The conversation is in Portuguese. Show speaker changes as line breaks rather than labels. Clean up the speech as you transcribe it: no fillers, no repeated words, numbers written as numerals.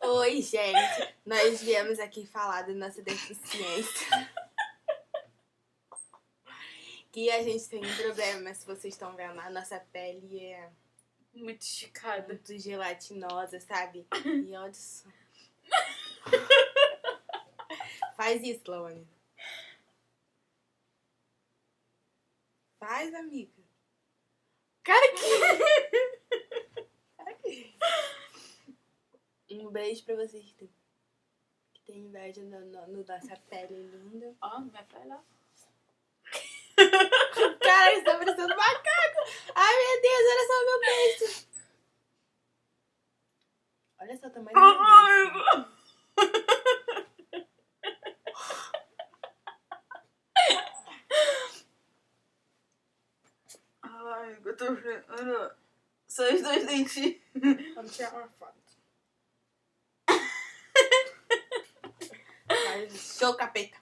Oi, gente. Nós viemos aqui falar da nossa deficiência. Que a gente tem um problema, se vocês estão vendo, a nossa pele é
muito esticada,
muito gelatinosa, sabe? E olha só. Faz isso, Laone. Faz, amiga.
Cara, que...
Um beijo pra vocês que tem inveja no nossa pele linda.
Ó, minha pele, ó.
Cara, eles estão parecendo macaco. Ai, meu Deus, olha só o meu beijo. Olha só o tamanho do meu beijo.
Ai, eu tô vendo só os dois dentes.
Vamos tirar uma foto. Show, capeta.